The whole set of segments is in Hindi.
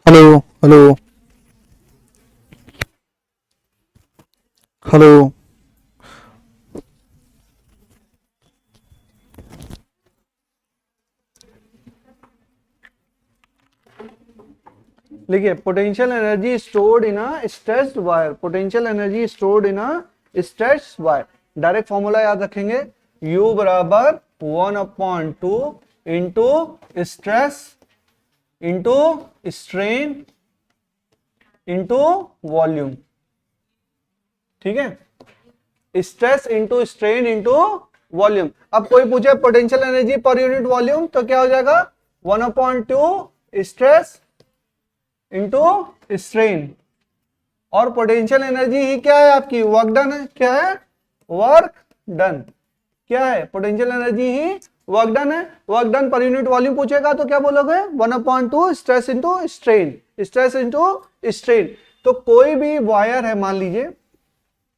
Hello hello hello. देखिए potential energy stored in a stretched wire, potential energy stored in a stretched wire. Direct formula याद रखेंगे, U बराबर 1/2 into stress into strain into volume. ठीक है, stress into strain into volume. अब कोई पूछे potential energy per unit volume तो क्या हो जाएगा, 1/2 स्ट्रेस इंटू स्ट्रेन। और पोटेंशियल एनर्जी ही क्या है आपकी, वर्क डन है। क्या है, वर्क डन। क्या है, पोटेंशियल एनर्जी ही वर्क डन है। वर्क डन पर यूनिट वॉल्यूम पूछेगा तो क्या बोलोगे, 1/2 stress into strain, stress into strain. तो कोई भी वायर है, मान लीजिए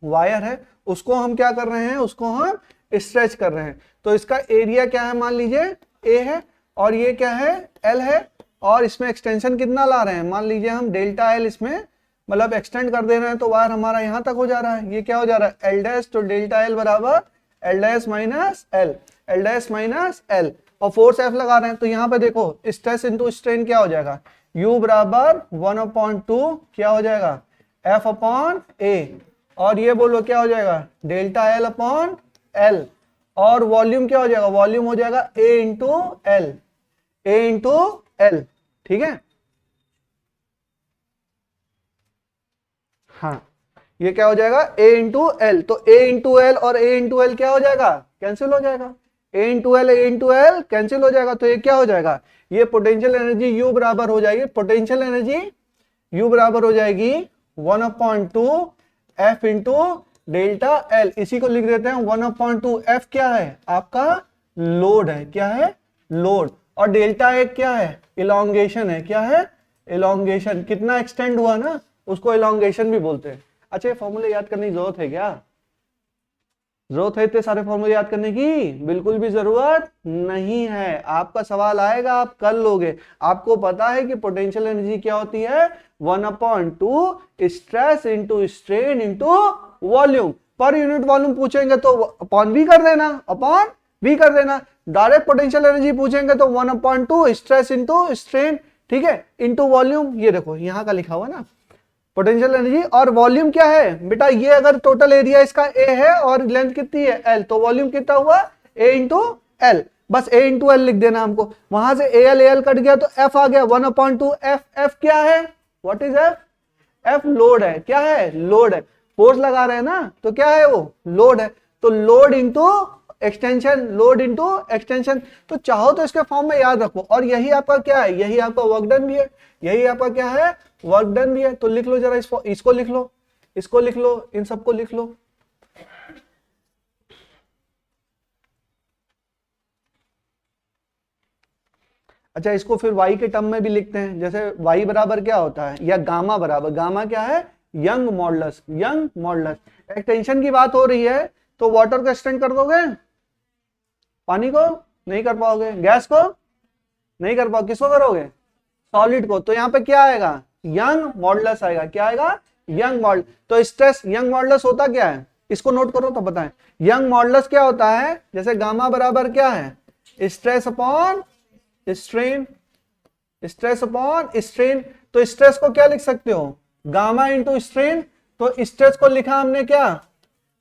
वायर है, उसको हम क्या कर रहे हैं, उसको हम स्ट्रेच कर रहे हैं। तो इसका एरिया क्या है, मान लीजिए ए है, और ये क्या है, एल है, और इसमें एक्सटेंशन कितना ला रहे हैं, मान लीजिए हम डेल्टा एल इसमें मतलब एक्सटेंड कर दे रहे हैं, तो वायर हमारा यहां तक हो जा रहा है। ये क्या हो जा रहा है, एल डैश, तो डेल्टा एल बराबर L dash minus L, L dash minus L, और फोर्स एफ लगा रहे हैं। तो यहाँ पे देखो स्ट्रेस इंटू स्ट्रेन क्या हो जाएगा, यू बराबर 1/2 क्या हो जाएगा, एफ अपॉन ए, और ये बोलो क्या हो जाएगा, डेल्टा एल अपॉन एल, और वॉल्यूम क्या हो जाएगा, वॉल्यूम हो जाएगा ए इंटू एल, ए इंटू एल। ठीक है, हाँ, ये क्या हो जाएगा, ए इंटू एल। तो ए इंटू एल और ए इंटू एल क्या हो जाएगा, कैंसिल हो जाएगा। ए इंटू एल कैंसिल हो जाएगा, तो ये क्या हो जाएगा, ये पोटेंशियल एनर्जी यू बराबर हो जाएगी, पोटेंशियल एनर्जी यू बराबर हो जाएगी 1/2 एफ इंटू डेल्टा एल। इसी को लिख देते हैं 1/2 एफ क्या है, आपका लोड है। क्या है, लोड। और डेल्टा ए क्या है, इलॉन्गेशन है। क्या है, इलॉन्गेशन। कितना एक्सटेंड हुआ ना, उसको इलॉन्गेशन भी बोलते हैं। अच्छा, ये फॉर्मूले याद करने की जरूरत है क्या, जरूरत है इतने सारे फॉर्मूले याद करने की? बिल्कुल भी जरूरत नहीं है। आपका सवाल आएगा, आप कर लोगे। आपको पता है कि पोटेंशियल एनर्जी क्या होती है, 1/2 stress into strain into volume. पर यूनिट वॉल्यूम पूछेंगे तो अपॉन भी कर देना, अपॉन भी कर देना। डायरेक्ट पोटेंशियल एनर्जी पूछेंगे तो 1/2 स्ट्रेस इंटू स्ट्रेन, ठीक है, इंटू वॉल्यूम। ये देखो यहाँ का लिखा हुआ ना पोटेंशियल एनर्जी, और वॉल्यूम क्या है बेटा, ये अगर टोटल एरिया इसका ए है और लेंथ कितनी है एल, तो वॉल्यूम कितना हुआ, ए इंटू एल। बस ए इंटू एल लिख देना हमको। वहां से ए एल कट गया तो एफ आ गया 1/2 एफ। एफ क्या है, what is F, F load है। क्या है, लोड है। फोर्स लगा रहे हैं ना, तो क्या है वो, लोड है। तो load into extension, load into extension. तो चाहो तो इसके फॉर्म में याद रखो, और यही आपका क्या है, यही आपका वर्क डन भी है, यही आपका क्या है, वर्क डन भी है। तो लिख लो जरा, इसको लिख लो, इसको लिख लो, इन सबको लिख लो। अच्छा, इसको फिर y के टर्म में भी लिखते हैं। जैसे y बराबर क्या होता है, या गामा बराबर, गामा क्या है, Young modulus, young modulus. Extension की बात हो रही है तो वाटर को एक्सटेंड कर दोगे, पानी को नहीं कर पाओगे, गैस को नहीं कर पाओगे, किसको करोगे, सॉलिड को। तो यहाँ पे क्या आएगा, यंग मॉडुलस आएगा। क्या आएगा, यंग मॉडुलस। तो स्ट्रेस, यंग मॉडुलस होता क्या है, इसको नोट करो तो बताएं। यंग मॉडुलस क्या होता है, जैसे गामा बराबर क्या है, stress upon strain, stress upon strain. तो स्ट्रेस को क्या लिख सकते हो, गामा इंटू स्ट्रेन। तो स्ट्रेस को लिखा हमने क्या,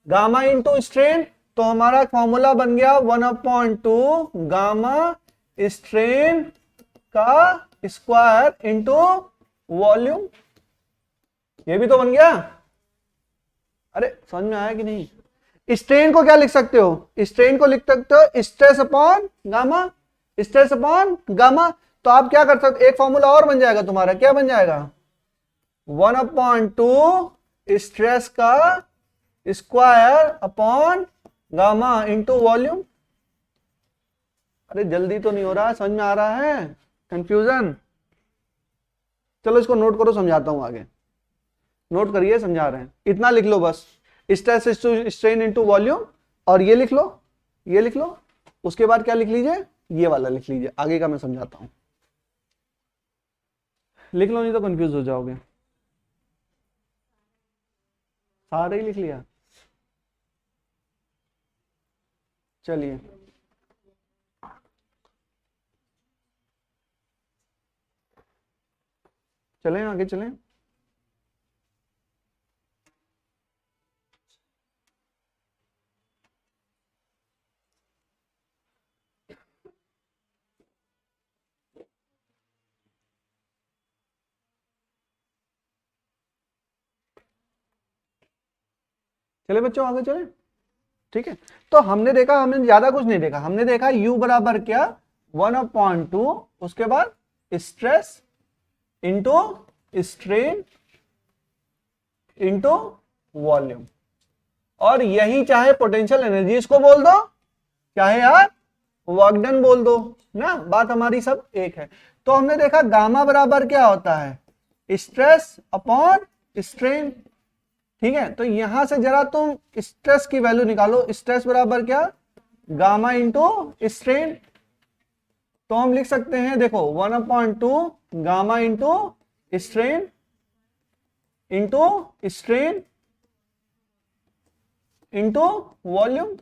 गामा इंटू स्ट्रेन। तो हमारा फॉर्मूला बन गया 1/2 गामा स्ट्रेन का स्क्वायर इंटू वॉल्यूम। ये भी तो बन गया। अरे समझ में आया कि नहीं? स्ट्रेन को क्या लिख सकते हो, स्ट्रेन को लिख सकते हो stress upon gamma, stress upon gamma. तो आप क्या कर सकते हो, एक फॉर्मूला और बन जाएगा तुम्हारा। क्या बन जाएगा, 1/2 स्ट्रेस का square upon gamma into volume. अरे जल्दी तो नहीं हो रहा, समझ में आ रहा है, कंफ्यूजन? चलो इसको नोट करो, समझाता हूं आगे। नोट करिए, समझा रहे हैं, इतना लिख लो बस, स्ट्रेस स्ट्रेन इंटू वॉल्यूम। और ये लिख लो, ये लिख लो। उसके बाद क्या लिख लीजिए, ये वाला लिख लीजिए, आगे का मैं समझाता हूं। लिख लो नहीं तो कंफ्यूज हो जाओगे। सारे ही लिख लिया, चलिए चलें आगे चलें। चले बच्चों आगे चले, ठीक है। तो हमने देखा, हमने ज्यादा कुछ नहीं देखा, हमने देखा U बराबर क्या, 1/2, उसके बाद stress into strain into volume, और यही चाहे पोटेंशियल एनर्जी इसको बोल दो, चाहे यार वर्क डन बोल दो ना, बात हमारी सब एक है। तो हमने देखा गामा बराबर क्या होता है, स्ट्रेस अपॉन स्ट्रेन, ठीक है। तो यहां से जरा तुम स्ट्रेस की वैल्यू निकालो, स्ट्रेस बराबर क्या, गामा इंटू स्ट्रेन। तो हम लिख सकते हैं देखो 1/2 gamma into strain into strain into volume.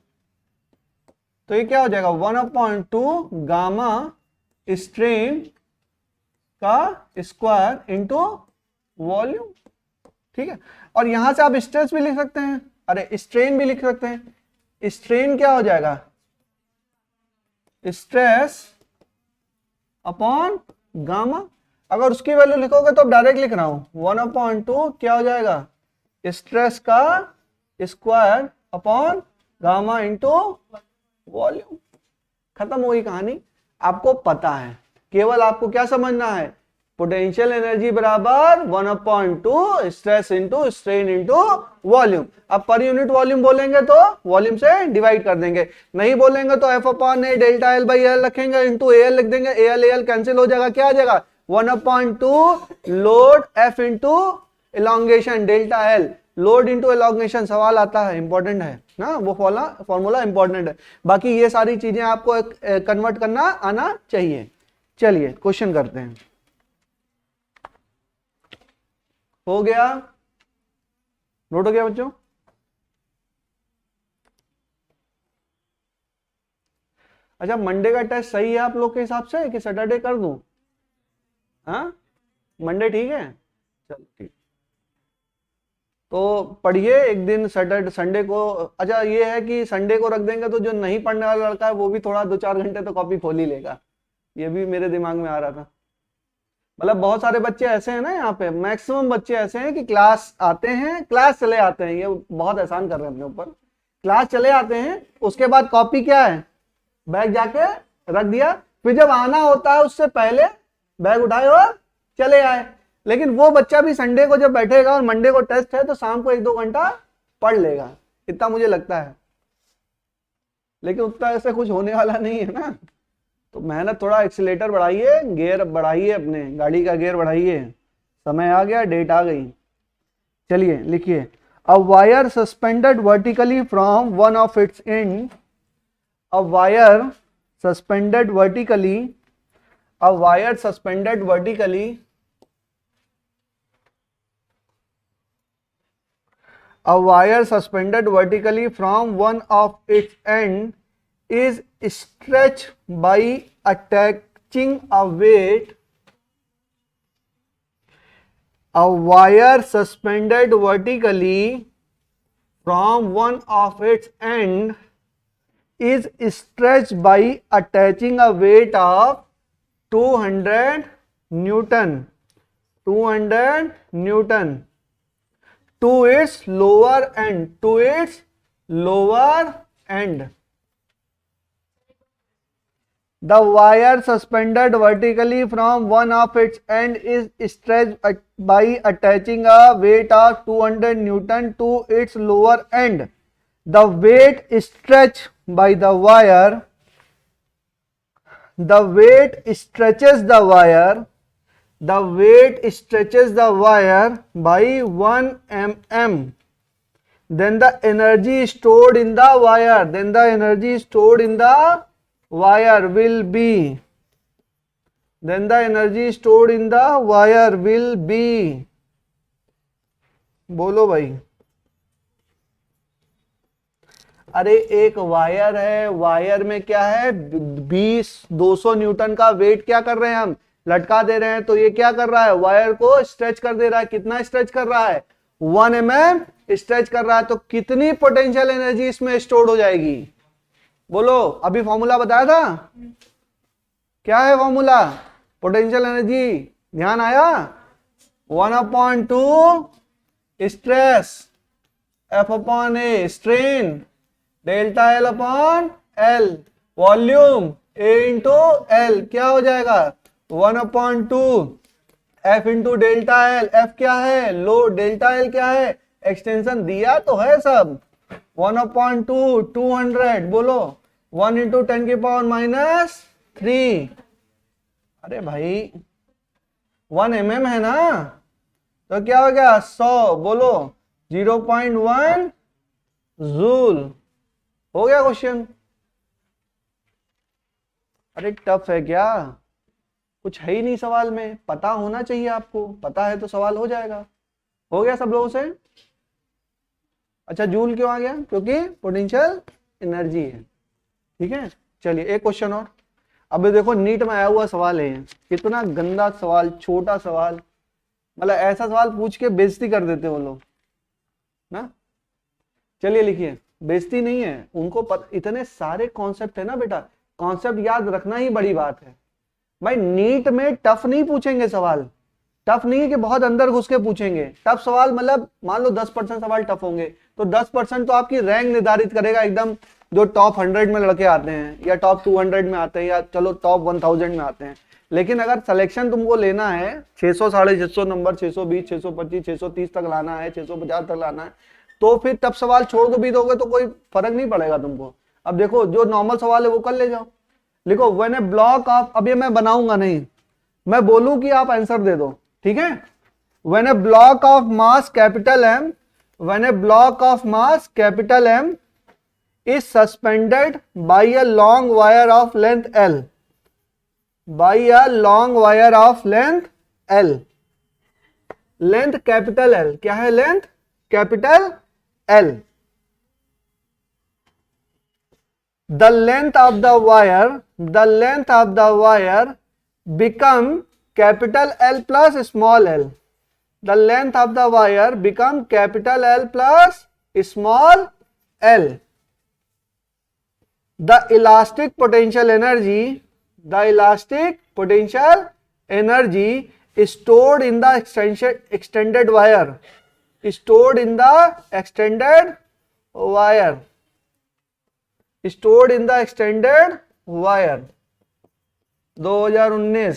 तो ये क्या हो जाएगा, 1/2 गामा स्ट्रेन का स्क्वायर इंटू वॉल्यूम, ठीक है। और यहां से आप स्ट्रेस भी लिख सकते हैं, अरे स्ट्रेन भी लिख सकते हैं। स्ट्रेन क्या हो जाएगा, स्ट्रेस अपॉन गामा। अगर उसकी वैल्यू लिखोगे तो डायरेक्ट लिख रहा हूं 1/2 क्या हो जाएगा, स्ट्रेस का square upon gamma into volume. खत्म हुई कहानी। आपको पता है, केवल आपको क्या समझना है, पोटेंशियल एनर्जी बराबर 1/2 stress into strain into volume. अब पर यूनिट वॉल्यूम बोलेंगे तो वॉल्यूम से डिवाइड कर देंगे, नहीं बोलेंगे तो F/A delta L by L रखेंगे, इंटू AL लिख देंगे, AL कैंसिल हो जाएगा, क्या आ जाएगा 1/2 load F into elongation delta L, load into elongation. सवाल आता है, इंपॉर्टेंट है ना, वो फॉर्मूला इंपॉर्टेंट है। बाकी ये सारी चीजें आपको कन्वर्ट करना आना चाहिए। चलिए क्वेश्चन करते हैं। हो गया, नोट हो गया बच्चों। अच्छा मंडे का टेस्ट सही है आप लोग के हिसाब से कि सैटरडे कर दूं? हाँ मंडे ठीक है, चल ठीक। तो पढ़िए एक दिन सैटरडे संडे को। अच्छा ये है कि संडे को रख देंगे तो जो नहीं पढ़ने वाला लड़का है वो भी थोड़ा 2-4 घंटे तो कॉपी खोल ही लेगा, ये भी मेरे दिमाग में आ रहा था। मतलब बहुत सारे बच्चे ऐसे हैं ना, यहाँ पे मैक्सिमम बच्चे ऐसे हैं कि क्लास आते हैं, क्लास चले आते हैं, ये बहुत एहसान कर रहे हैं अपने ऊपर। क्लास चले आते हैं, उसके बाद कॉपी क्या है, बैग जाके रख दिया, फिर जब आना होता है उससे पहले बैग उठाए और चले आए। लेकिन वो बच्चा भी संडे को जब बैठेगा और मंडे को टेस्ट है तो शाम को 1-2 घंटा पढ़ लेगा, इतना मुझे लगता है। लेकिन उतना ऐसे कुछ होने वाला नहीं है ना, तो मेहनत, थोड़ा एक्सीलेटर बढ़ाइए, गियर बढ़ाइए, अपने गाड़ी का गियर बढ़ाइए। समय आ गया, डेट आ गई। चलिए लिखिए, a wire suspended vertically from one of its and, a wire suspended vertically, a wire suspended vertically, a wire suspended vertically from one of its end is stretched by attaching a weight. A wire suspended vertically from one of its end is stretched by attaching a weight of 200 Newton. 200 Newton to its lower end, to its lower end. The wire suspended vertically from one of its end is stretched by attaching a weight of 200 Newton to its lower end. The weight stretched by the wire, the weight stretches the wire, the weight stretches the wire by 1 mm. Then the energy stored in the wire, then the energy stored in the wire will be then the energy stored in the wire will be, बोलो भाई। अरे एक वायर है, वायर में क्या है, 200 न्यूटन का वेट क्या कर रहे हैं हम, लटका दे रहे हैं। तो ये क्या कर रहा है, वायर को स्ट्रेच कर दे रहा है। कितना स्ट्रेच कर रहा है, 1 mm स्ट्रेच कर रहा है। तो कितनी पोटेंशियल एनर्जी इसमें स्टोर हो जाएगी, बोलो। अभी फॉर्मूला बताया था, क्या है फॉर्मूला, पोटेंशियल एनर्जी, ध्यान आया, 1/2 stress F upon A, strain delta L upon L, volume A into L, क्या हो जाएगा 1/2 F into delta L। F क्या है, लोड, डेल्टा L क्या है, एक्सटेंशन दिया तो है सब। 1/2 200, बोलो 1 इंटू 10⁻³ अरे भाई 1 mm है ना, तो क्या हो गया 100, बोलो 0.1 जूल। हो गया क्वेश्चन। अरे टफ है क्या, कुछ है ही नहीं सवाल में, पता होना चाहिए आपको, पता है तो सवाल हो जाएगा। हो गया सब लोगों से। अच्छा जूल क्यों आ गया, क्योंकि पोटेंशियल एनर्जी है, ठीक है। चलिए एक क्वेश्चन और। अब देखो नीट में आया हुआ सवाल है, कितना गंदा सवाल, छोटा सवाल, मतलब ऐसा सवाल पूछ के बेइज्जती कर देते वो लोग ना। चलिए लिखिए, बेइज्जती नहीं है उनको, इतने सारे कॉन्सेप्ट है ना बेटा, कॉन्सेप्ट याद रखना ही बड़ी बात है भाई। नीट में टफ नहीं पूछेंगे सवाल, टफ नहीं है कि बहुत अंदर घुस के पूछेंगे। टफ सवाल मतलब मान लो 10% सवाल टफ होंगे, तो 10% तो आपकी रैंक निर्धारित करेगा एकदम, जो टॉप 100 में लड़के आते हैं या टॉप 200 में आते हैं या चलो टॉप 1000 में आते हैं। लेकिन अगर सिलेक्शन तुमको लेना है 600 650 नंबर, 620 625 630 तक लाना है, 650 तक लाना है, तो फिर टफ सवाल छोड़ को भी दोगे तो कोई फर्क नहीं पड़ेगा तुमको। अब देखो जो नॉर्मल सवाल है वो कर ले जाओ। लिखो व्हेन ए ब्लॉक ऑफ, अब ये मैं बनाऊंगा नहीं, मैं बोलूं कि आप आंसर दे दो, ठीक है। When A block of mass capital M, when A block of mass capital M is suspended by a long wire of length L, by a long wire of length L, length capital L, क्या है length capital L, the length of the wire become capital L plus small l, the length of the wire become capital L plus small l, the elastic potential energy stored in the extended wire, stored in the extended wire, stored in the extended wire 2019।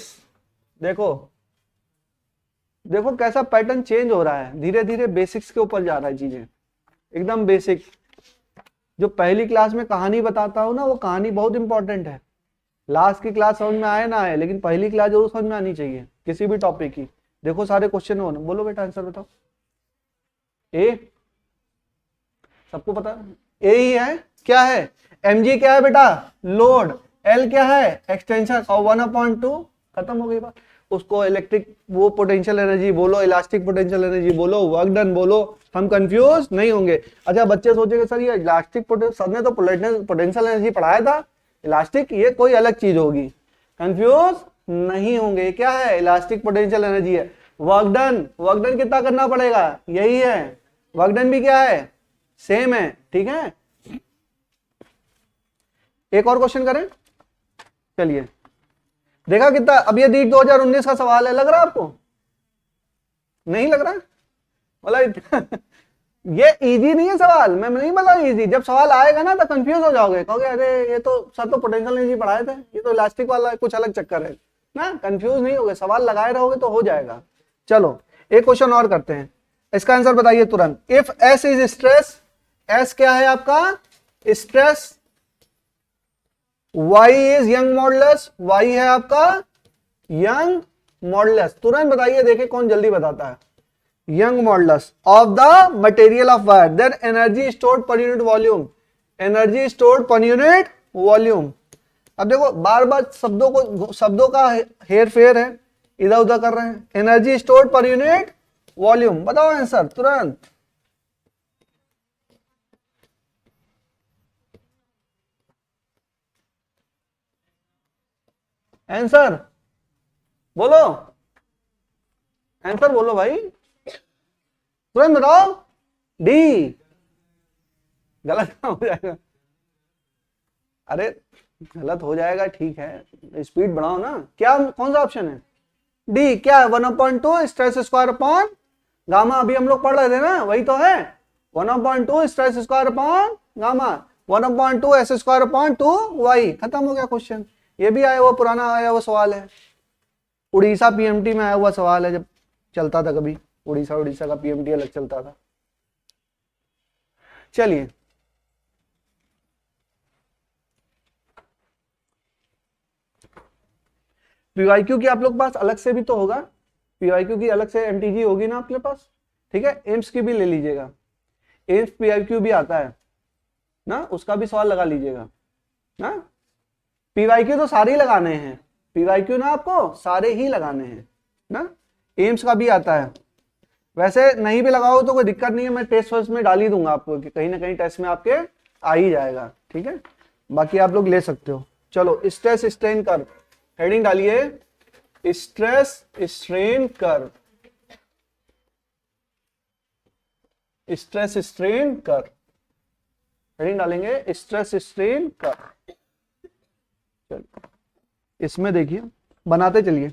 देखो देखो कैसा पैटर्न चेंज हो रहा है, धीरे धीरे बेसिक्स के ऊपर जा रहा है चीजें, एकदम बेसिक। जो पहली क्लास में कहानी बताता हूं ना, वो कहानी बहुत इंपॉर्टेंट है। लास्ट की क्लास समझ में आए ना आए, लेकिन पहली क्लास जरूर समझ में आनी चाहिए किसी भी टॉपिक की। देखो सारे क्वेश्चन हो, बोलो बेटा आंसर बताओ। ए सबको पता ए ही है, क्या है mg क्या है बेटा, लोड, l क्या है एक्सटेंशन, और 1/2 खत्म हो गई बात। उसको इलेक्ट्रिक वो पोटेंशियल एनर्जी बोलो, इलास्टिक पोटेंशियल एनर्जी बोलो, वर्क डन बोलो, हम कंफ्यूज नहीं होंगे। अच्छा बच्चे सोचेंगे सर ये इलास्टिक सर ने तो पोटेंशियल एनर्जी पढ़ाया था, इलास्टिक ये कोई अलग चीज होगी, कंफ्यूज नहीं होंगे। क्या है, इलास्टिक पोटेंशियल एनर्जी है। वर्क डन कितना करना पड़ेगा, यही है, वर्क डन भी क्या है सेम है, ठीक है। एक और क्वेश्चन करें, चलिए। देखा कितना, अब ये नीट 2019 का सवाल है, लग रहा है आपको, नहीं लग रहा है, मतलब ये इजी नहीं है सवाल, मैं नहीं बोला इजी। जब सवाल आएगा ना तो कंफ्यूज हो जाओगे, कहोगे अरे ये तो सर तो पोटेंशियल एनर्जी पढ़ाए थे, ये तो इलास्टिक वाला कुछ अलग चक्कर है ना। कंफ्यूज नहीं होगे, सवाल लगाए रहोगे तो हो जाएगा। चलो एक क्वेश्चन और करते हैं, इसका आंसर बताइए तुरंत। If S is stress, S क्या है आपका stress, y is young modulus, y है आपका यंग मॉडुलस, तुरंत बताइए, देखे कौन जल्दी बताता है। Young modulus of the material of wire, then energy stored per unit volume, energy stored per unit volume, अब देखो बार बार शब्दों का हेर फेर है, इधर उधर कर रहे हैं। Energy stored per unit volume, बताओ आंसर तुरंत। आंसर बोलो, आंसर बोलो भाई, तुरंत बताओ। डी। गलत हो जाएगा, अरे गलत हो जाएगा, ठीक है स्पीड बढ़ाओ ना। क्या कौन सा ऑप्शन है? डी। क्या है? 1/2 स्ट्रेस स्क्वायर अपॉन गामा, अभी हम लोग पढ़ रहे थे ना, वही तो है। 1/2 stress square upon gamma, 1/2 S square upon 2y, खत्म हो गया क्वेश्चन। ये भी आया हुआ, पुराना आया हुआ सवाल है, उड़ीसा पीएमटी में आया हुआ सवाल है, जब चलता था कभी उड़ीसा का पीएमटी अलग चलता था। चलिए पीवाईक्यू की आप लोग पास अलग से भी तो होगा, पीवाईक्यू की अलग से एमटीजी होगी ना आपके पास, ठीक है। एम्स की भी ले लीजिएगा, एम्स पीवाईक्यू भी आता है ना, उसका भी सवाल लगा लीजिएगा ना। पीवाईक्यू तो सारे ही लगाने हैं, पीवाईक्यू ना आपको सारे ही लगाने हैं ना। एम्स का भी आता है, वैसे नहीं भी लगाओ तो कोई दिक्कत नहीं है, मैं टेस्ट फर्स्ट में डाल ही दूंगा आपको कि कहीं ना कहीं टेस्ट में आपके आ ही जाएगा, ठीक है। बाकी आप लोग ले सकते हो। चलो स्ट्रेस स्ट्रेन कर्व, हेडिंग डालिए stress strain curve, stress strain curve, heading डालेंगे स्ट्रेस स्ट्रेन कर्व। चलो इसमें देखिए, बनाते चलिए।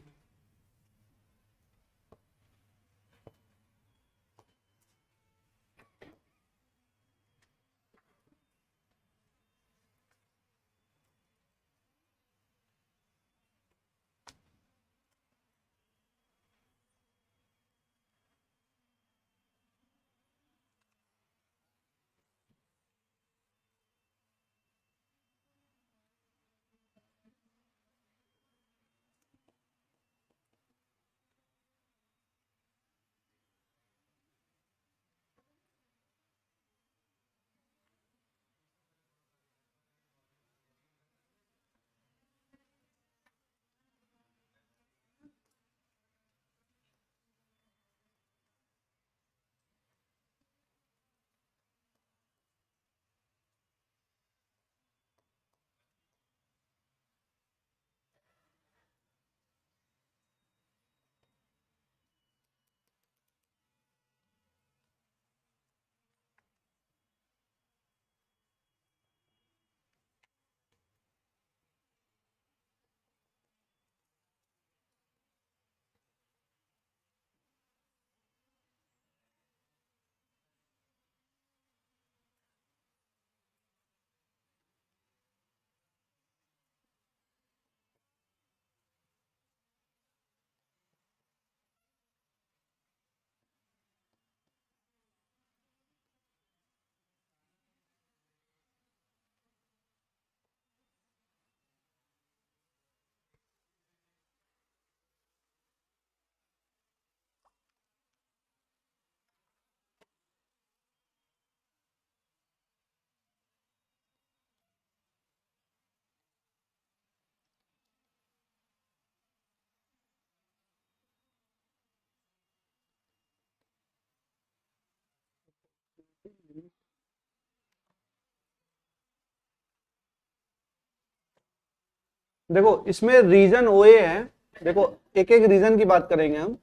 देखो इसमें रीजन ओए है, देखो एक एक रीजन की बात करेंगे हम।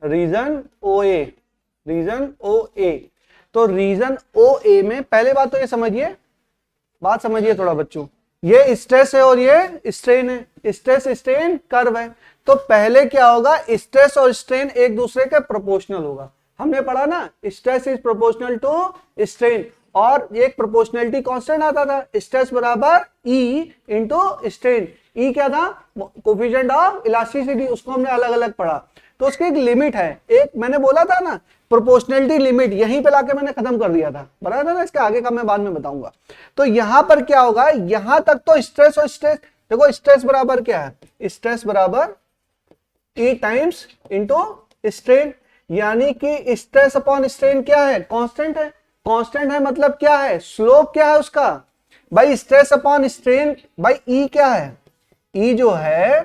रीजन ओ ए, रीजन ओ ए, तो रीजन ओ ए में पहले बात तो ये समझिए, बात समझिए थोड़ा बच्चों, ये स्ट्रेस है और ये स्ट्रेन है, स्ट्रेस स्ट्रेन कर्व है। तो पहले क्या होगा, स्ट्रेस और स्ट्रेन एक दूसरे के प्रोपोर्शनल होगा, हमने पढ़ा ना, stress is proportional to strain, और एक प्रोपोर्शनलिटी कांस्टेंट आता था, स्ट्रेस बराबर ई इंटू स्ट्रेन। ई क्या था, कोफिशिएंट ऑफ इलास्टिसिटी, उसको हमने अलग अलग पढ़ा। तो उसकी एक लिमिट है, एक मैंने बोला था ना प्रोपोर्शनलिटी लिमिट, यहीं पे लाके मैंने खत्म कर दिया था, बराबर ना, इसके आगे का मैं बाद में बताऊंगा। तो यहां पर क्या होगा, यहां तक तो स्ट्रेस और स्ट्रेस, देखो स्ट्रेस बराबर क्या है, स्ट्रेस बराबर ई टाइम्स इंटू स्ट्रेन, यानी कि स्ट्रेस अपॉन स्ट्रेन क्या है, कांस्टेंट है। कांस्टेंट है मतलब क्या है, स्लोप क्या है उसका, भाई स्ट्रेस अपॉन स्ट्रेन, भाई ई क्या है, ई जो है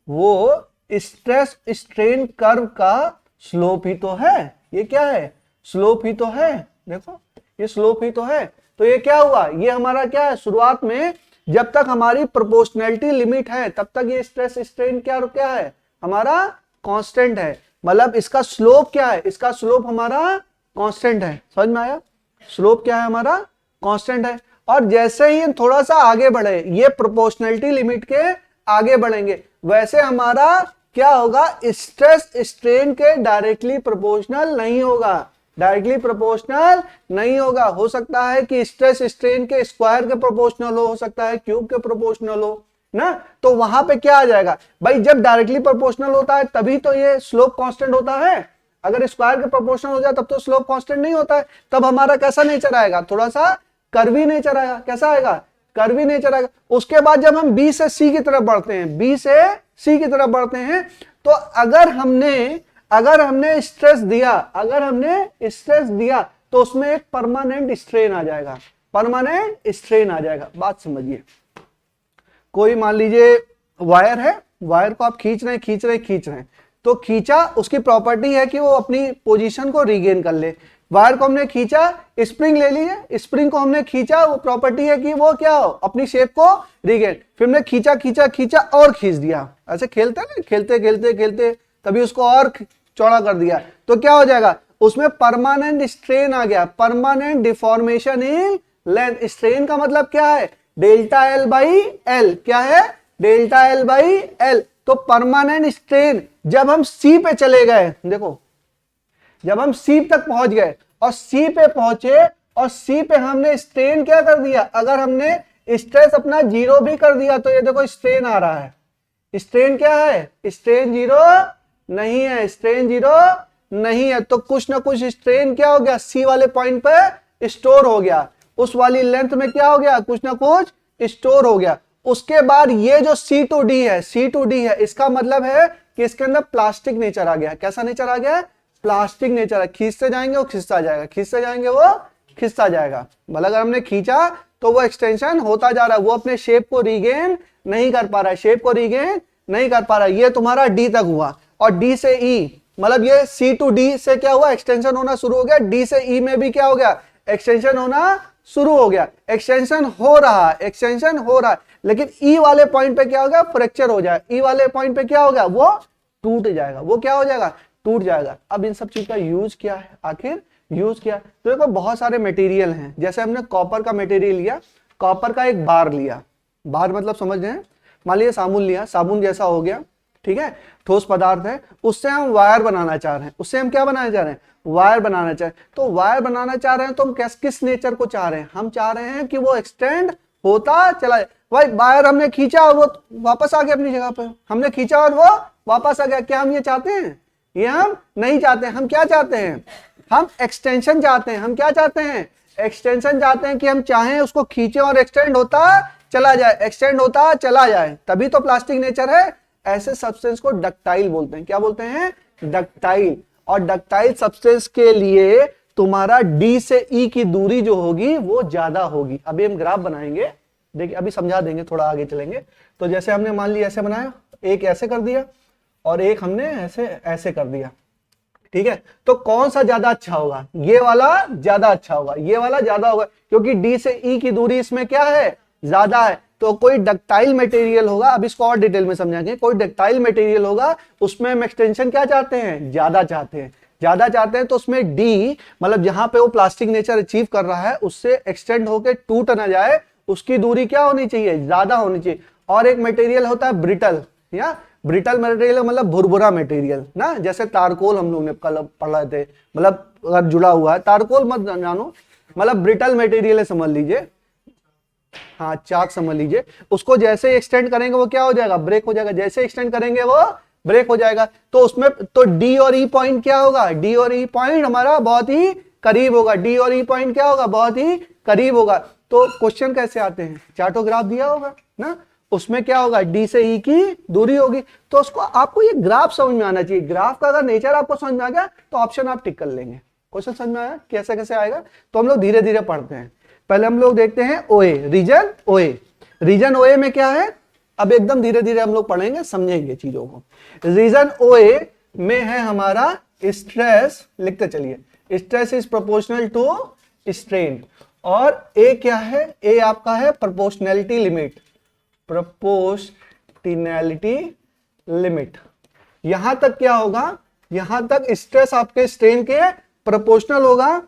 वो स्ट्रेस स्ट्रेन कर्व का स्लोप ही तो है, ये क्या है, स्लोप ही तो है, देखो ये स्लोप ही तो है। तो ये क्या हुआ, ये हमारा क्या है, शुरुआत में जब तक हमारी प्रोपोर्शनैलिटी लिमिट है तब तक ये स्ट्रेस स्ट्रेन क्या है, हमारा कांस्टेंट है, मतलब इसका स्लोप क्या है, इसका स्लोप हमारा कांस्टेंट है, समझ में आया, स्लोप क्या है हमारा, कांस्टेंट है। और जैसे ही थोड़ा सा आगे बढ़े, ये प्रोपोर्शनैलिटी लिमिट के आगे बढ़ेंगे, वैसे हमारा क्या होगा, स्ट्रेस स्ट्रेन के डायरेक्टली प्रोपोर्शनल नहीं होगा, डायरेक्टली प्रोपोर्शनल नहीं होगा। हो सकता है कि स्ट्रेस स्ट्रेन के स्क्वायर के प्रोपोर्शनल हो सकता है क्यूब के प्रोपोर्शनल हो ना, तो वहां पे क्या आ जाएगा भाई, जब डायरेक्टली प्रोपोर्शनल होता है तभी तो ये स्लोप कांस्टेंट होता है, अगर स्क्वायर के प्रोपोर्शनल हो जाए तब तो स्लोप कांस्टेंट नहीं होता है, तब हमारा कैसा नेचर आएगा, थोड़ा सा कर्वी नेचर आएगा, कैसा आएगा, कर्वी नेचर आएगा। उसके बाद जब हम बी से सी की तरफ बढ़ते हैं, बी से सी की तरफ बढ़ते हैं, तो अगर हमने स्ट्रेस दिया, अगर हमने स्ट्रेस दिया तो उसमें एक परमानेंट स्ट्रेन आ जाएगा, परमानेंट स्ट्रेन आ जाएगा। बात समझिए, कोई मान लीजिए वायर है, वायर को आप खींच रहे हैं, तो खींचा, उसकी प्रॉपर्टी है कि वो अपनी पोजीशन को रीगेन कर ले। वायर को हमने खींचा, स्प्रिंग ले लीजिए, स्प्रिंग को हमने खींचा, वो प्रॉपर्टी है कि वो क्या हो, अपनी शेप को रीगेन, फिर हमने खींचा और खींच दिया, ऐसे खेलते ना, खेलते तभी उसको और चौड़ा कर दिया, तो क्या हो जाएगा, उसमें परमानेंट स्ट्रेन आ गया, permanent deformation in length. Strain का मतलब क्या है, डेल्टा एल बाई एल, क्या है, डेल्टा एल बाई एल। तो परमानेंट स्ट्रेन जब हम सी पे चले गए, देखो जब हम सी तक पहुंच गए और सी पे पहुंचे और सी पे हमने स्ट्रेन क्या कर दिया, अगर हमने स्ट्रेस अपना जीरो भी कर दिया तो ये देखो स्ट्रेन आ रहा है, स्ट्रेन क्या है, स्ट्रेन जीरो नहीं है, स्ट्रेन जीरो नहीं है, तो कुछ ना कुछ स्ट्रेन क्या हो गया, सी वाले पॉइंट पे स्टोर हो गया, उस वाली लेंथ में क्या हो गया, कुछ ना कुछ स्टोर हो गया। उसके बाद ये जो C2D है, C2D है, इसका मतलब है कि इसके अंदर प्लास्टिक नेचर आ गया, कैसा नेचर आ गया, प्लास्टिक नेचर है, खींचते जाएंगे वो खिसता जाएगा, खींचते जाएंगे वो खिसता जाएगा, मतलब अगर हमने खींचा तो वो एक्सटेंशन होता जा रहा है, वो अपने शेप को रीगेन नहीं कर पा रहा है, शेप को रीगेन नहीं कर पा रहा है। ये तुम्हारा डी तक हुआ, और डी से ई, मतलब ये सी टू डी से क्या हुआ, एक्सटेंशन होना शुरू हो गया, डी से ई में भी क्या हो गया, एक्सटेंशन होना शुरू हो गया, एक्सटेंशन हो रहा है, एक्सटेंशन हो रहा है, लेकिन ई वाले पॉइंट पे क्या हो गया, फ्रैक्चर हो जाएगा, ई वाले पॉइंट पे क्या हो गया, वो टूट जाएगा, वो क्या हो जाएगा, टूट जाएगा। अब इन सब चीज का यूज क्या है, आखिर यूज क्या है, तो देखो बहुत सारे मटेरियल हैं, जैसे हमने कॉपर का मटेरियल लिया, कॉपर का एक बार लिया, बार मतलब समझ रहे हैं, मान लीजिए साबुन लिया, साबुन जैसा हो गया, ठीक है, ठोस पदार्थ है, उससे हम वायर बनाना चाह रहे हैं, उससे हम क्या बनाना चाह रहे हैं, वायर बनाना चाह रहे हैं। तो वायर बनाना चाह रहे हैं तो हम किस नेचर को चाह रहे हैं, हम चाह रहे हैं कि वो एक्सटेंड होता चला जाए। भाई वायर हमने खींचा और वो वापस आ गया अपनी जगह पर, हमने खींचा और वो वापस आ गया, क्या हम ये चाहते हैं, ये हम नहीं चाहते हैं। हम क्या चाहते हैं, हम एक्सटेंशन चाहते हैं, हम क्या चाहते हैं, एक्सटेंशन चाहते हैं, कि हम चाहें उसको खींचे और एक्सटेंड होता चला जाए, एक्सटेंड होता चला जाए, तभी तो प्लास्टिक नेचर है। ऐसे सब्सटेंस को डक्टाइल बोलते हैं, क्या बोलते हैं, डक्टाइल। और डक्टाइल सब्सटेंस के लिए तुम्हारा डी से ई की दूरी जो होगी वो ज्यादा होगी। अभी हम ग्राफ बनाएंगे, देखिए अभी समझा देंगे, थोड़ा आगे चलेंगे। तो जैसे हमने मान लिया ऐसे बनाया, एक ऐसे कर दिया और एक हमने ऐसे ऐसे कर दिया, ठीक है, तो कौन सा ज्यादा अच्छा होगा, ये वाला ज्यादा अच्छा होगा, ये वाला ज्यादा होगा, क्योंकि डी से ई की दूरी इसमें क्या है, ज्यादा है। तो कोई डक्टाइल मटेरियल होगा, अब इसको और डिटेल में समझाएंगे, कोई डक्टाइल मटेरियल होगा उसमें हम एक्सटेंशन क्या चाहते हैं, ज्यादा चाहते हैं, ज्यादा चाहते हैं। तो उसमें डी मतलब जहां पे वो प्लास्टिक नेचर अचीव कर रहा है उससे एक्सटेंड होकर टूट ना जाए, उसकी दूरी क्या होनी चाहिए, ज्यादा होनी चाहिए। और एक मटेरियल होता है ब्रिटल, या ब्रिटल मटेरियल मतलब भुरभुरा मटेरियल ना, जैसे तारकोल हम लोग ने कल पढ़ रहे थे, मतलब अगर जुड़ा हुआ है, तारकोल मत जानो, मतलब ब्रिटल मटेरियल है समझ लीजिए, हाँ चाक समझ लीजिए। उसको जैसे एक्सटेंड करेंगे वो क्या हो जाएगा, ब्रेक हो जाएगा, जैसे एक्सटेंड करेंगे वो ब्रेक हो जाएगा। तो उसमें तो डी और ई पॉइंट क्या होगा, डी और ई पॉइंट हमारा बहुत ही करीब होगा, डी और ई पॉइंट क्या होगा, बहुत ही करीब होगा। तो क्वेश्चन कैसे आते हैं, चार्टोग्राफ दिया होगा ना, उसमें क्या होगा, डी से ई की दूरी होगी। तो उसको आपको ये ग्राफ समझ में आना चाहिए, ग्राफ का अगर नेचर आपको समझ में आ गया तो ऑप्शन आप टिक कर लेंगे। क्वेश्चन समझ में आया कैसे कैसे आएगा, तो हम लोग धीरे धीरे पढ़ते हैं। पहले हम लोग देखते हैं ओए, रीजन ओए। रीजन ओए में क्या है, अब एकदम धीरे धीरे हम लोग पढ़ेंगे, समझेंगे चीजों को। रीजन ओए में है हमारा स्ट्रेस, लिखते चलिए, stress is proportional to strain. और ए क्या है, ए आपका है प्रोपोर्शनैलिटी लिमिट, प्रोपोर्शनैलिटी लिमिट। यहां तक क्या होगा, यहां तक स्ट्रेस आपके स्ट्रेन के प्रोपोर्शनल होगा।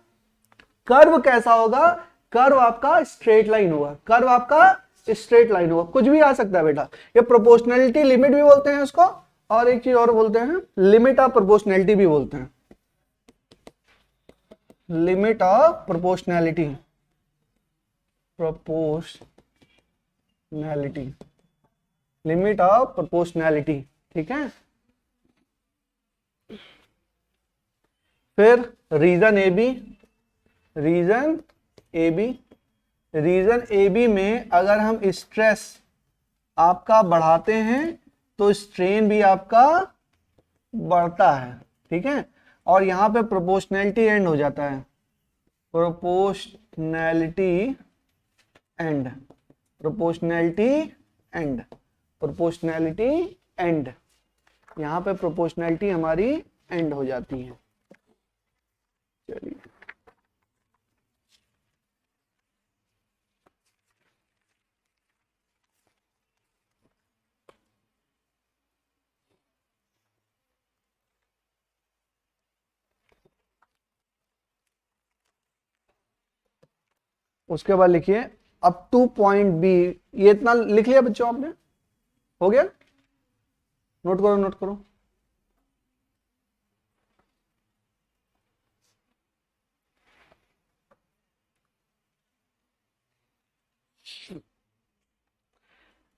कर्व कैसा होगा, कर्व आपका स्ट्रेट लाइन होगा, कर्व आपका स्ट्रेट लाइन होगा। कुछ भी आ सकता है बेटा, ये प्रोपोर्शनैलिटी लिमिट भी बोलते हैं इसको, और एक चीज और बोलते हैं, लिमिट ऑफ प्रोपोर्शनैलिटी भी बोलते हैं, limit of proportionality, proportionality, limit of proportionality, ठीक है। फिर region A B, region A B, region A B में अगर हम स्ट्रेस आपका बढ़ाते हैं तो स्ट्रेन भी आपका बढ़ता है, ठीक है। और यहां पे प्रोपोर्शनैलिटी एंड हो जाता है, proportionality and, proportionality and, proportionality and, यहां पे प्रोपोर्शनैलिटी हमारी एंड हो जाती है। चलिए उसके बाद लिखिए अप टू पॉइंट बी, ये इतना लिख लिया बच्चों आपने, हो गया, नोट करो नोट करो।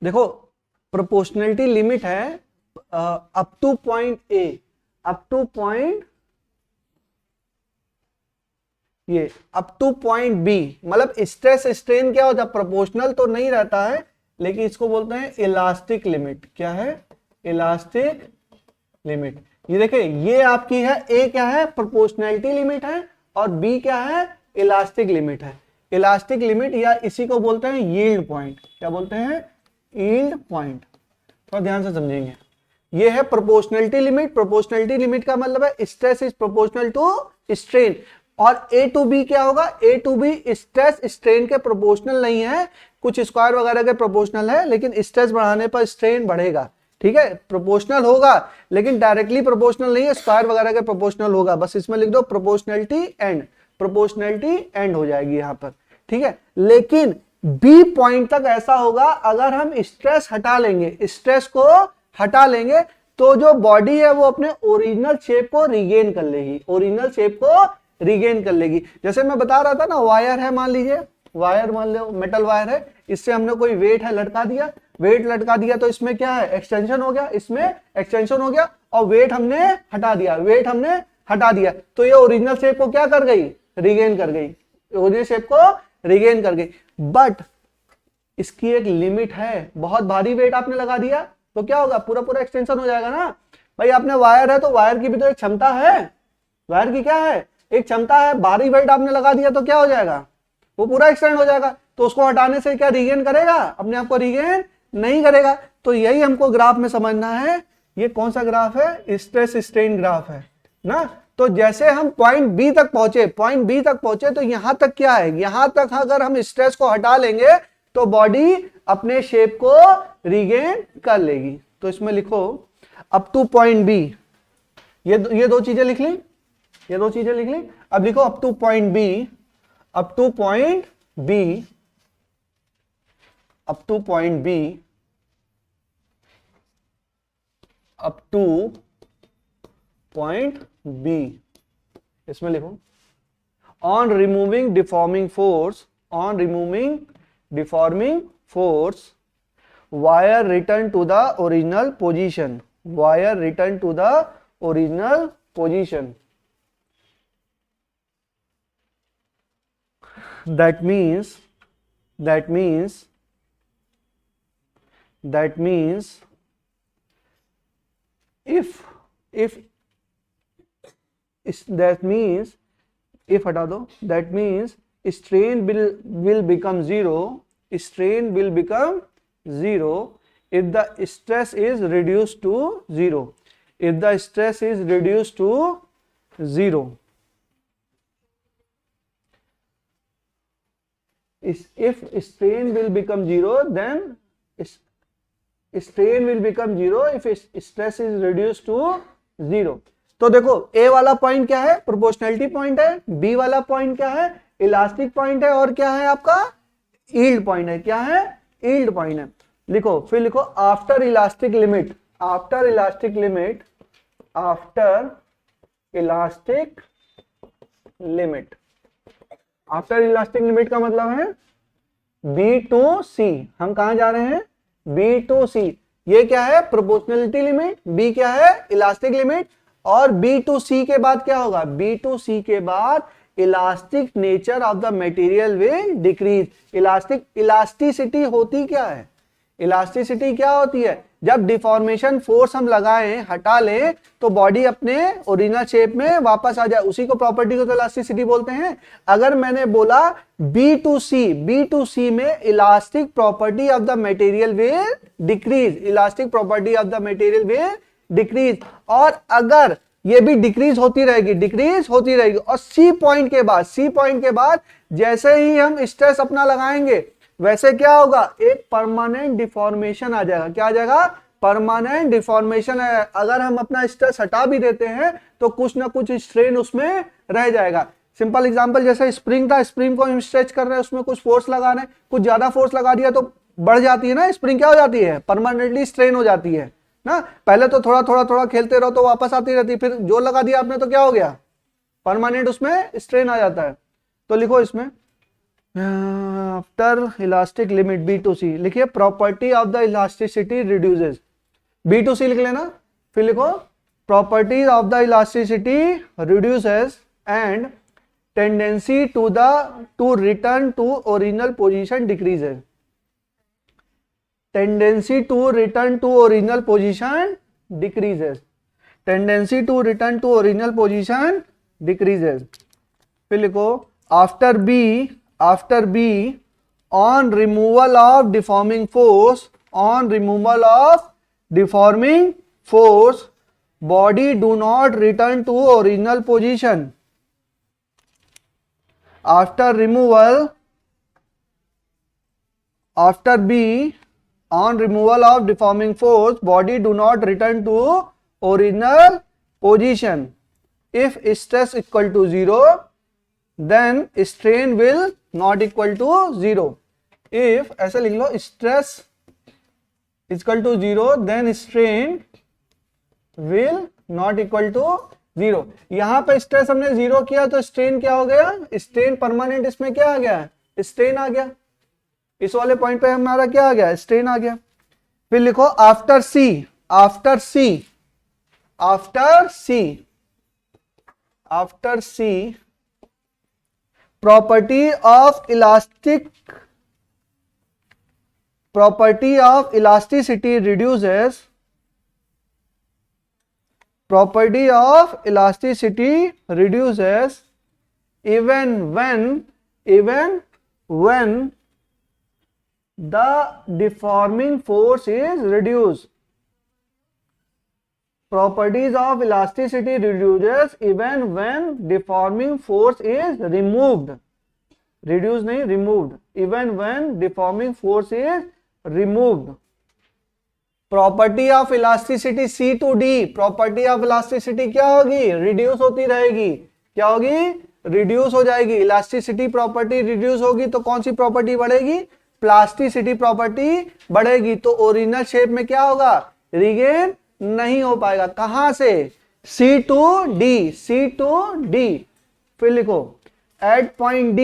देखो प्रोपोर्शनैलिटी लिमिट है up to point A, up to point, ये अप टू पॉइंट बी, मतलब स्ट्रेस स्ट्रेन क्या होता है, प्रोपोर्शनल तो नहीं रहता है, लेकिन इसको बोलते हैं इलास्टिक लिमिट। क्या है, इलास्टिक लिमिट। ये देखिए, ये आपकी है, ए क्या है, प्रोपोर्शनैलिटी लिमिट है, और बी क्या है, इलास्टिक लिमिट है। इलास्टिक लिमिट या इसी को बोलते हैं यील्ड पॉइंट। क्या बोलते हैं, यील्ड पॉइंट। थोड़ा ध्यान से समझेंगे, ये है प्रोपोर्शनैलिटी लिमिट। प्रोपोर्शनैलिटी लिमिट का मतलब है stress is proportional to strain. और ए टू बी क्या होगा, A to B stress strain के प्रोपोर्शनल नहीं है, कुछ स्क्वायर वगैरह के प्रोपोर्शनल है, लेकिन स्ट्रेस बढ़ाने पर स्ट्रेन बढ़ेगा, ठीक है। प्रोपोर्शनल होगा लेकिन डायरेक्टली प्रोपोर्शनल नहीं है, स्क्वायर वगैरह के प्रोपोर्शनल होगा। बस इसमें लिख दो प्रोपोर्शनैलिटी एंड, प्रोपोर्शनैलिटी एंड हो जाएगी यहां पर, ठीक है। लेकिन बी पॉइंट तक ऐसा होगा अगर हम स्ट्रेस हटा लेंगे, स्ट्रेस को हटा लेंगे तो जो बॉडी है वो अपने ओरिजिनल शेप को रिगेन कर लेगी, ओरिजिनल शेप को रिगेन कर लेगी। जैसे मैं बता रहा था ना, वायर है, मान लीजिए वायर, मान लो मेटल वायर है, इससे हमने कोई वेट है लटका दिया, वेट लटका दिया तो इसमें क्या है, एक्सटेंशन हो गया, इसमें एक्सटेंशन हो गया, और वेट हमने हटा दिया, वेट हमने हटा दिया, तो ये ओरिजिनल शेप को क्या कर गई, रिगेन कर गई, ओरिजिनल शेप को रिगेन कर गई। बट इसकी एक लिमिट है, बहुत भारी वेट आपने लगा दिया तो क्या होगा, पूरा पूरा एक्सटेंशन हो जाएगा ना। भाई आपने वायर है तो वायर की भी तो एक क्षमता है, वायर की क्या है, एक क्षमता है। भारी वेट आपने लगा दिया तो क्या हो जाएगा, वो पूरा एक्सटेंड हो जाएगा। तो उसको हटाने से क्या रिगेन करेगा, अपने आप को रिगेन नहीं करेगा। तो यही हमको ग्राफ में समझना है। ये कौन सा ग्राफ है, स्ट्रेस स्ट्रेन ग्राफ है ना। तो जैसे हम पॉइंट बी तक पहुंचे, पॉइंट बी तक पहुंचे तो यहां तक क्या है, यहां तक अगर हम स्ट्रेस को हटा लेंगे तो बॉडी अपने शेप को रिगेन कर लेगी। तो इसमें लिखो अप टू पॉइंट बी, ये दो चीजें लिख ली, ये दो चीजें लिख ली। अब लिखो up to point B, up to point B, up to point B, up to point B, इसमें लिखो on removing deforming force, on removing deforming force wire return to the original position, wire return to the original position. that means if that means if हटा दो, that means strain will become zero. Strain will become zero if the stress is reduced to zero. If the stress is reduced to zero. If strain will become zero, then strain will become zero if stress is reduced to zero. तो देखो ए वाला पॉइंट क्या है, प्रोपोर्शनैलिटी पॉइंट है, बी वाला पॉइंट क्या है, इलास्टिक पॉइंट है, और क्या है आपका यील्ड पॉइंट है. क्या है, यील्ड पॉइंट है. लिखो, फिर लिखो after elastic limit. After elastic limit. After elastic limit. After elastic limit का मतलब है बी टू सी. हम कहां जा रहे हैं, बी टू सी. ये क्या है, प्रोपोर्शनलिटी लिमिट, बी क्या है, इलास्टिक लिमिट, और बी टू सी के बाद क्या होगा, बी टू सी के बाद elastic nature of the material will decrease. Elasticity होती क्या है, इलास्टिसिटी क्या होती है, जब डिफॉर्मेशन फोर्स हम लगाएं, हटा लें, तो बॉडी अपने ओरिजिनल शेप में वापस आ जाए, उसी को प्रॉपर्टी को तो इलास्टिसिटी बोलते हैं. अगर मैंने बोला बी टू सी में elastic property of the material will decrease. Elastic property of the material will decrease. और अगर ये भी डिक्रीज होती रहेगी, और सी पॉइंट के बाद जैसे ही हम स्ट्रेस अपना लगाएंगे, वैसे क्या होगा, एक परमानेंट डिफॉर्मेशन आ जाएगा. क्या आ जाएगा, परमानेंट डिफॉर्मेशन है. अगर हम अपना स्ट्रेस हटा भी देते हैं तो कुछ ना कुछ स्ट्रेन उसमें रह जाएगा. सिंपल एग्जांपल, जैसे स्प्रिंग था, स्प्रिंग को हम स्ट्रेच कर रहे हैं, उसमें कुछ फोर्स लगा रहे हैं, कुछ ज्यादा फोर्स लगा दिया तो बढ़ जाती है ना स्प्रिंग, क्या हो जाती है, परमानेंटली स्ट्रेन हो जाती है ना. पहले तो थोड़ा खेलते रहो तो वापस आती रहती, फिर जो लगा दिया आपने तो क्या हो गया, परमानेंट उसमें स्ट्रेन आ जाता है. तो लिखो इसमें after elastic limit B to C, लिखिए property of the elasticity reduces. B to C लिख लेना. फिर लिखो property of the elasticity reduces and tendency to return to original position decreases. Tendency to return to original position decreases. Tendency to return to original position decreases. फिर लिखो after B on removal of deforming force, body do not return to original position. After B on removal of deforming force, body do not return to original position. If stress equal to 0, then strain will not equal to 0. If ऐसे लिख लो, stress is equal to 0, then strain will not equal to 0. यहां पे स्ट्रेस हमने 0 किया तो स्ट्रेन क्या हो गया, स्ट्रेन परमानेंट, इसमें क्या आ गया, स्ट्रेन आ गया. इस वाले पॉइंट पे हमारा क्या आ गया, स्ट्रेन आ गया. फिर लिखो after C property of elasticity reduces. Property of elasticity reduces even when the deforming force is reduced. Properties of elasticity reduces even when deforming force is removed. Reduce नहीं, removed. Even when deforming force is removed. Property of elasticity C to D. Property of elasticity क्या होगी, reduce होती रहेगी. क्या होगी, reduce हो जाएगी. elasticity property reduce होगी तो कौन सी प्रॉपर्टी बढ़ेगी, प्लास्टिसिटी प्रॉपर्टी बढ़ेगी. तो ओरिजिनल शेप में क्या होगा, रिगेन नहीं हो पाएगा. कहां से, C टू D. फिर लिखो at point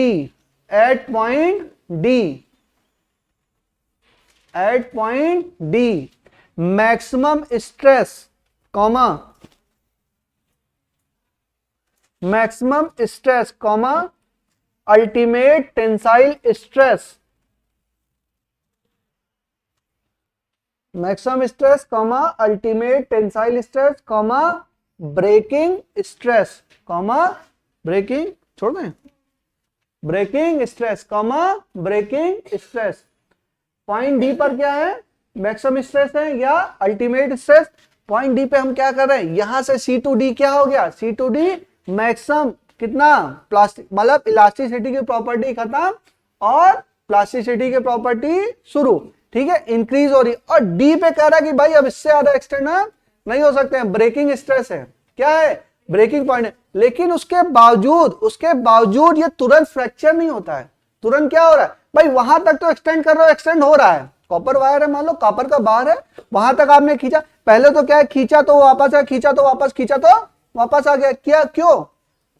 D maximum stress ultimate tensile stress. Maximum stress, ultimate tensile stress, breaking stress, breaking छोड़ दें, breaking stress, comma breaking stress. Point D पर क्या है, मैक्सिमम स्ट्रेस है या अल्टीमेट स्ट्रेस। पॉइंट डी पे हम क्या कर रहे हैं, यहां से सी टू डी क्या हो गया, सी टू डी मैक्सिमम कितना, प्लास्टिक मतलब इलास्टिसिटी की प्रॉपर्टी खत्म और प्लास्टिसिटी की प्रॉपर्टी शुरू, ठीक है, इंक्रीज हो रही। और डी पे कह रहा है कि भाई अब इससे ज्यादा एक्सटेंड नहीं हो सकते हैं, ब्रेकिंग स्ट्रेस है, क्या है, ब्रेकिंग पॉइंट है। लेकिन उसके बावजूद ये तुरंत फ्रैक्चर नहीं होता है, तुरंत क्या हो रहा है भाई, वहां तक तो एक्सटेंड कर रहे हो, एक्सटेंड हो रहा है, कॉपर वायर है, मान लो कॉपर का बार है, वहां तक आपने खींचा, पहले तो क्या है, खींचा तो वापस है, खींचा तो वापस, खींचा तो वापस आ गया, क्या, क्यों,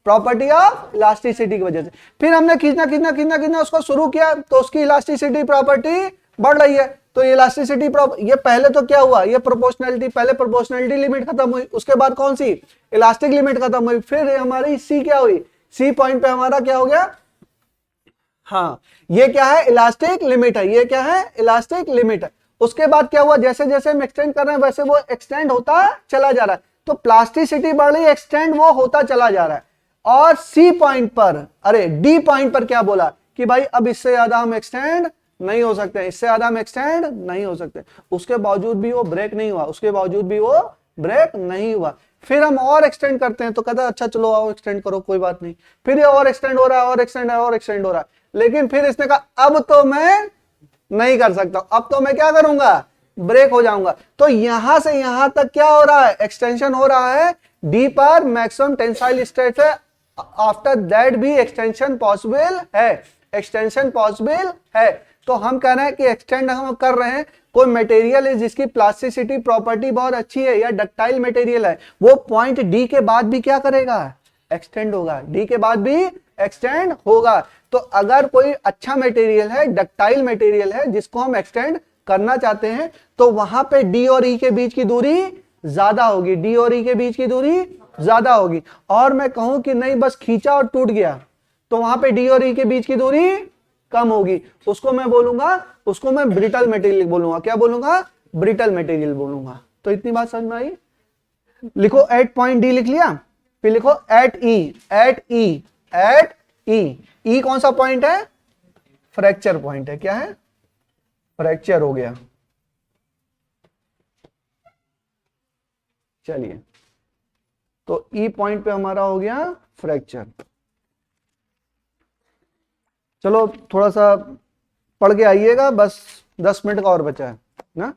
प्रॉपर्टी ऑफ इलास्टिसिटी की वजह से। फिर हमने खींचना उसको शुरू किया तो उसकी इलास्टिसिटी प्रॉपर्टी बढ़ रही है, तो इलास्टिसिटी ये पहले तो क्या हुआ, ये प्रोपोर्शनलिटी, पहले प्रोपोर्शनलिटी लिमिट खत्म हुई, उसके बाद कौन सी, इलास्टिक लिमिट खत्म हुई, फिर हमारी सी क्या हुई, सी पॉइंट पे हमारा क्या हो गया, हाँ ये क्या है, इलास्टिक लिमिट है, ये क्या है, इलास्टिक लिमिट है। उसके बाद क्या हुआ, जैसे जैसे हम एक्सटेंड कर रहे हैं वैसे वो एक्सटेंड होता चला जा रहा है, तो प्लास्टिसिटी बढ़ रही है, एक्सटेंड वो होता चला जा रहा है। और सी पॉइंट पर, अरे डी पॉइंट पर क्या बोला कि भाई अब इससे ज्यादा हम एक्सटेंड नहीं हो सकते, इससे ज्यादा हम एक्सटेंड नहीं हो सकते, उसके बावजूद भी वो ब्रेक नहीं हुआ, उसके बावजूद भी वो ब्रेक नहीं हुआ। फिर हम और एक्सटेंड करते हैं तो कहता है अच्छा चलो आओ एक्सटेंड करो, कोई बात नहीं, फिर ये और एक्सटेंड हो रहा है, और एक्सटेंड है, और एक्सटेंड हो रहा है, लेकिन फिर इसने कहा अब तो मैं नहीं कर सकता, अब तो मैं क्या करूंगा, ब्रेक हो जाऊंगा। तो यहां से यहां तक क्या हो रहा है, एक्सटेंशन हो रहा है, डी पर मैक्सिमम टेंसाइल स्ट्रेस है, आफ्टर दैट भी एक्सटेंशन पॉसिबल है, एक्सटेंशन पॉसिबल है। तो हम कह रहे हैं कि एक्सटेंड हम कर रहे हैं, कोई मटेरियल है जिसकी प्लास्टिसिटी प्रॉपर्टी बहुत अच्छी है या डक्टाइल मटेरियल है, वो पॉइंट डी के बाद भी क्या करेगा, एक्सटेंड होगा, डी के बाद भी एक्सटेंड होगा। तो अगर कोई अच्छा मटेरियल है, डक्टाइल मटेरियल है जिसको हम एक्सटेंड करना चाहते हैं, तो वहां पे डी और ई के बीच की दूरी ज्यादा होगी, डी और ई के बीच की दूरी ज्यादा होगी। और मैं कहूं कि नहीं बस खींचा और टूट गया, तो वहां पे डी और ई के बीच की दूरी कम होगी, उसको मैं बोलूंगा, उसको मैं ब्रिटल मटेरियल बोलूंगा, क्या बोलूंगा, ब्रिटल मटेरियल बोलूंगा। तो इतनी बात समझ में आई, लिखो एट पॉइंट डी लिख लिया, फिर लिखो एट ई, एट ई, एट ई, ई कौन सा पॉइंट है, फ्रैक्चर पॉइंट है, क्या है, फ्रैक्चर हो गया। चलिए तो ई पॉइंट पे हमारा हो गया फ्रैक्चर। चलो थोड़ा सा पढ़ के आइएगा, बस 10 मिनट का और बचा है ना।